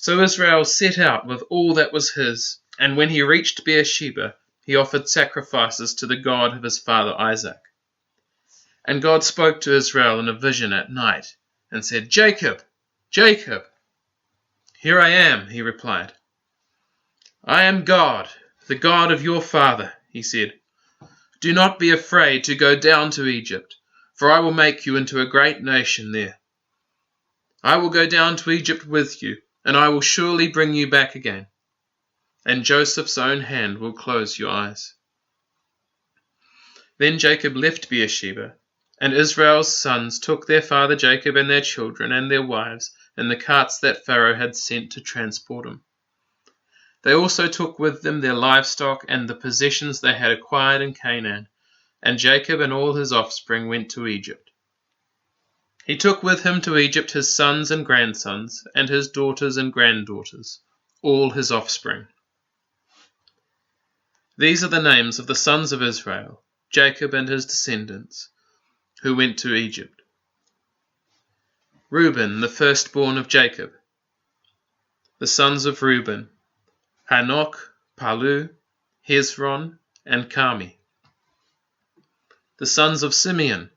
So Israel set out with all that was his, and when he reached Beersheba, he offered sacrifices to the God of his father Isaac. And God spoke to Israel in a vision at night, and said, "Jacob, Jacob." "Here I am," he replied. "I am God, the God of your father," he said. "Do not be afraid to go down to Egypt, for I will make you into a great nation there. I will go down to Egypt with you, and I will surely bring you back again, and Joseph's own hand will close your eyes." Then Jacob left Beersheba, and Israel's sons took their father Jacob and their children and their wives in the carts that Pharaoh had sent to transport them. They also took with them their livestock and the possessions they had acquired in Canaan, and Jacob and all his offspring went to Egypt. He took with him to Egypt his sons and grandsons, and his daughters and granddaughters, all his offspring. These are the names of the sons of Israel, Jacob and his descendants, who went to Egypt. Reuben, the firstborn of Jacob. The sons of Reuben: Hanok, Palu, Hezron, and Carmi. The sons of Simeon: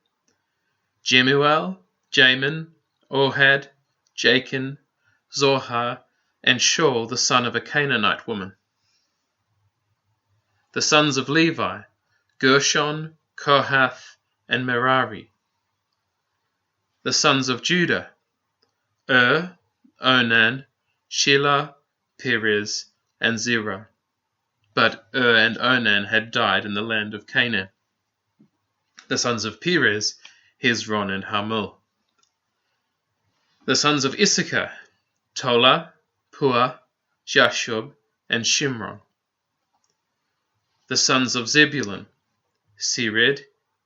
Jemuel, Jamin, Ohad, Jachin, Zohar, and Shaul, the son of a Canaanite woman. The sons of Levi: Gershon, Kohath, and Merari. The sons of Judah: Onan, Shelah, Perez, and Zerah. But and Onan had died in the land of Canaan. The sons of Perez: Hezron and Hamul. The sons of Issachar: Tola, Puah, Jashub, and Shimron. The sons of Zebulun: Sered,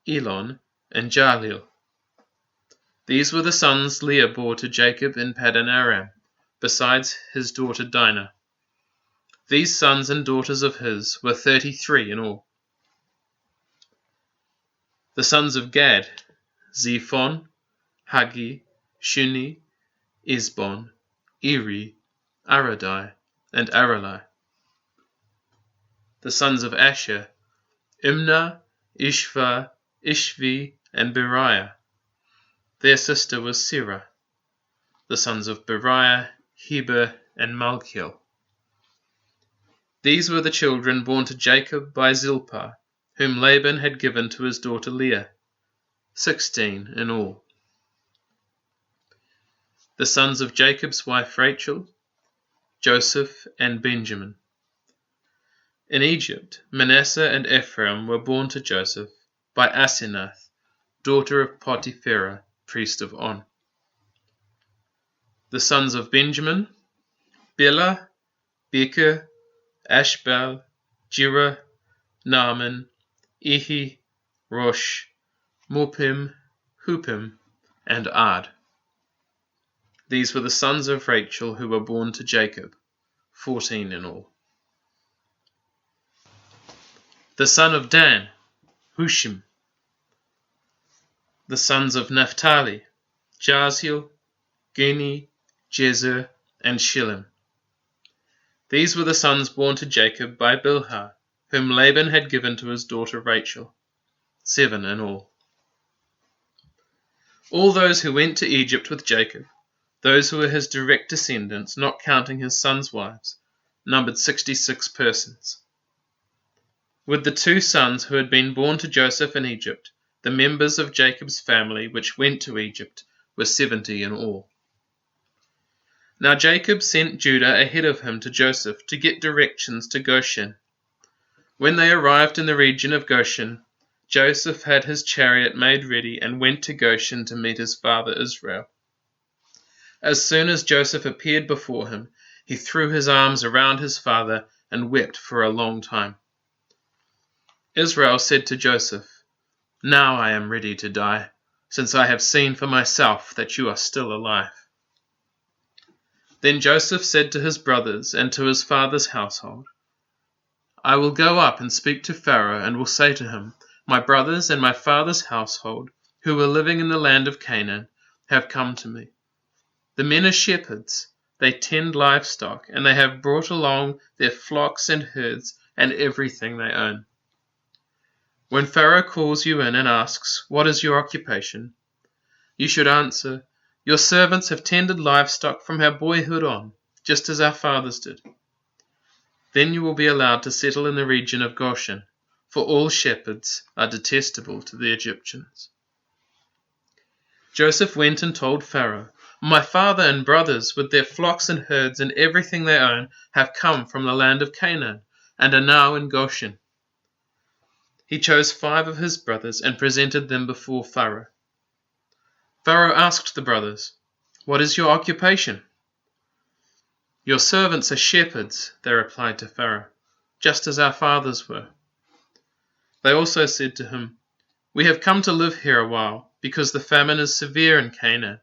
Elon, and Jalil. These were the sons Leah bore to Jacob in Paddan Aram, besides his daughter Dinah. These sons and daughters of his were 33 in all. The sons of Gad: Zephon, Hagi, Shuni, Esbon, Eri, Aradai, and Aralai. The sons of Asher: Imnah, Ishva, Ishvi, and Beriah. Their sister was Serah. The sons of Beriah: Heber and Malchiel. These were the children born to Jacob by Zilpah, whom Laban had given to his daughter Leah, 16 in all. The sons of Jacob's wife Rachel: Joseph and Benjamin. In Egypt, Manasseh and Ephraim were born to Joseph by Asenath, daughter of Potipherah, priest of On. The sons of Benjamin: Bela, Becher, Ashbal, Jireh, Naaman, Ehi, Rosh, Mupim, Hupim, and Ard. These were the sons of Rachel who were born to Jacob, 14 in all. The son of Dan: Hushim. The sons of Naphtali: Jahziel, Guni, Jezer, and Shillem. These were the sons born to Jacob by Bilhah, whom Laban had given to his daughter Rachel, 7 in all. All those who went to Egypt with Jacob, those who were his direct descendants, not counting his sons' wives, numbered 66 persons. With the 2 sons who had been born to Joseph in Egypt, the members of Jacob's family which went to Egypt were 70 in all. Now Jacob sent Judah ahead of him to Joseph to get directions to Goshen. When they arrived in the region of Goshen, Joseph had his chariot made ready and went to Goshen to meet his father Israel. As soon as Joseph appeared before him, he threw his arms around his father and wept for a long time. Israel said to Joseph, "Now I am ready to die, since I have seen for myself that you are still alive." Then Joseph said to his brothers and to his father's household, "I will go up and speak to Pharaoh and will say to him, 'My brothers and my father's household, who were living in the land of Canaan, have come to me. The men are shepherds, they tend livestock, and they have brought along their flocks and herds and everything they own. When Pharaoh calls you in and asks, "What is your occupation?" you should answer, "Your servants have tended livestock from our boyhood on, just as our fathers did." Then you will be allowed to settle in the region of Goshen, for all shepherds are detestable to the Egyptians. Joseph went and told Pharaoh, "My father and brothers, with their flocks and herds and everything they own, have come from the land of Canaan and are now in Goshen." He chose 5 of his brothers and presented them before Pharaoh. Pharaoh asked the brothers, "What is your occupation?" "Your servants are shepherds," they replied to Pharaoh, "just as our fathers were." They also said to him, "We have come to live here a while, because the famine is severe in Canaan,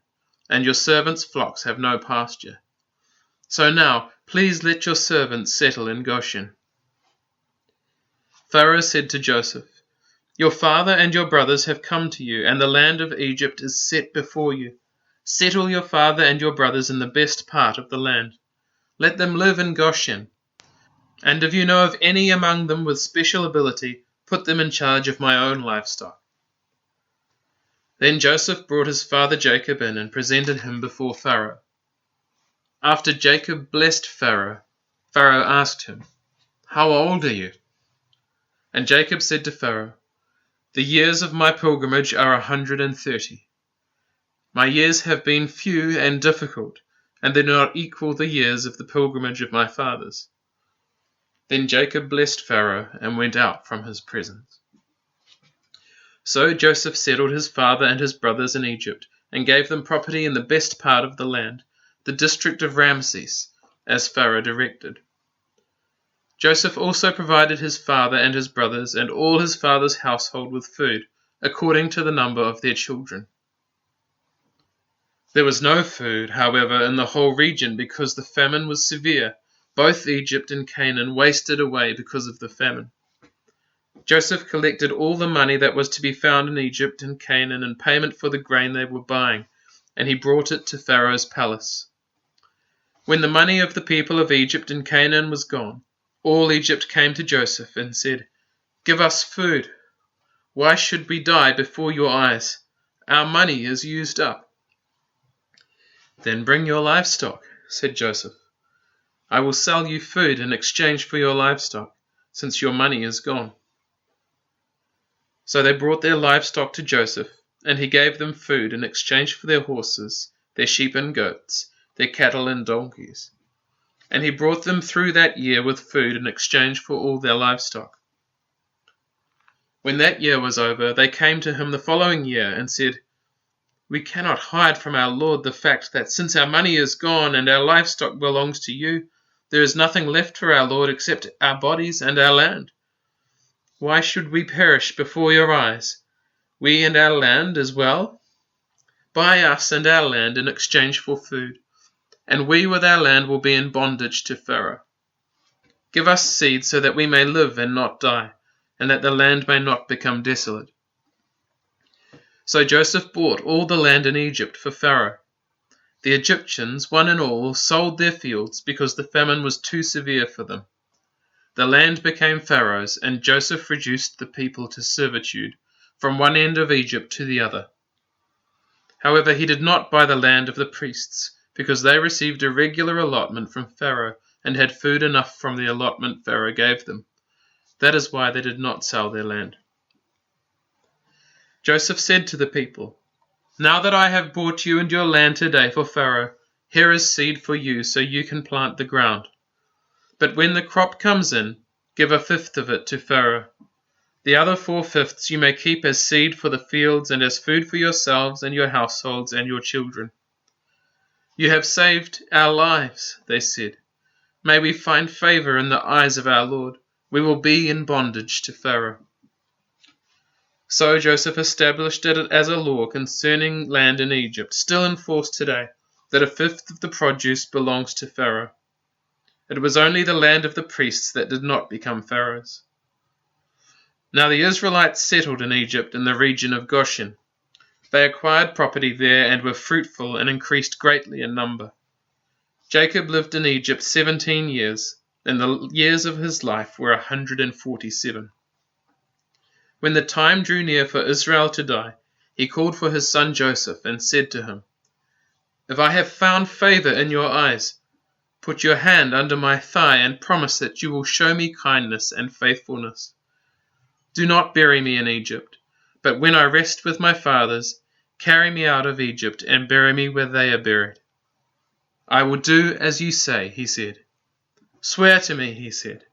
and your servants' flocks have no pasture. So now, please let your servants settle in Goshen." Pharaoh said to Joseph, "Your father and your brothers have come to you, and the land of Egypt is set before you. Settle your father and your brothers in the best part of the land. Let them live in Goshen. And if you know of any among them with special ability, put them in charge of my own livestock." Then Joseph brought his father Jacob in and presented him before Pharaoh. After Jacob blessed Pharaoh, Pharaoh asked him, "How old are you?" And Jacob said to Pharaoh, "The years of my pilgrimage are 130. My years have been few and difficult, and they do not equal the years of the pilgrimage of my fathers." Then Jacob blessed Pharaoh and went out from his presence. So Joseph settled his father and his brothers in Egypt, and gave them property in the best part of the land, the district of Ramses, as Pharaoh directed. Joseph also provided his father and his brothers and all his father's household with food, according to the number of their children. There was no food, however, in the whole region because the famine was severe. Both Egypt and Canaan wasted away because of the famine. Joseph collected all the money that was to be found in Egypt and Canaan in payment for the grain they were buying, and he brought it to Pharaoh's palace. When the money of the people of Egypt and Canaan was gone, all Egypt came to Joseph and said, "Give us food. Why should we die before your eyes? Our money is used up." "Then bring your livestock," said Joseph. "I will sell you food in exchange for your livestock, since your money is gone." So they brought their livestock to Joseph, and he gave them food in exchange for their horses, their sheep and goats, their cattle and donkeys. And he brought them through that year with food in exchange for all their livestock. When that year was over, they came to him the following year and said, "We cannot hide from our lord the fact that since our money is gone and our livestock belongs to you, there is nothing left for our lord except our bodies and our land. Why should we perish before your eyes, we and our land as well? Buy us and our land in exchange for food, and we with our land will be in bondage to Pharaoh. Give us seed so that we may live and not die, and that the land may not become desolate." So Joseph bought all the land in Egypt for Pharaoh. The Egyptians, one and all, sold their fields because the famine was too severe for them. The land became Pharaoh's, and Joseph reduced the people to servitude, from one end of Egypt to the other. However, he did not buy the land of the priests, because they received a regular allotment from Pharaoh and had food enough from the allotment Pharaoh gave them. That is why they did not sell their land. Joseph said to the people, "Now that I have bought you and your land today for Pharaoh, here is seed for you so you can plant the ground. But when the crop comes in, give 1/5 of it to Pharaoh. The other 4/5 you may keep as seed for the fields and as food for yourselves and your households and your children." "You have saved our lives," they said. "May we find favor in the eyes of our Lord. We will be in bondage to Pharaoh." So Joseph established it as a law concerning land in Egypt, still in force today, that 1/5 of the produce belongs to Pharaoh. It was only the land of the priests that did not become Pharaoh's. Now the Israelites settled in Egypt in the region of Goshen. They acquired property there and were fruitful and increased greatly in number. Jacob lived in Egypt 17 years, and the years of his life were 147. When the time drew near for Israel to die, he called for his son Joseph and said to him, "If I have found favor in your eyes, put your hand under my thigh and promise that you will show me kindness and faithfulness. Do not bury me in Egypt, but when I rest with my fathers, carry me out of Egypt and bury me where they are buried." "I will do as you say," he said. "Swear to me," he said.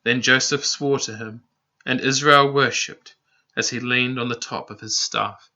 Then Joseph swore to him, and Israel worshipped as he leaned on the top of his staff.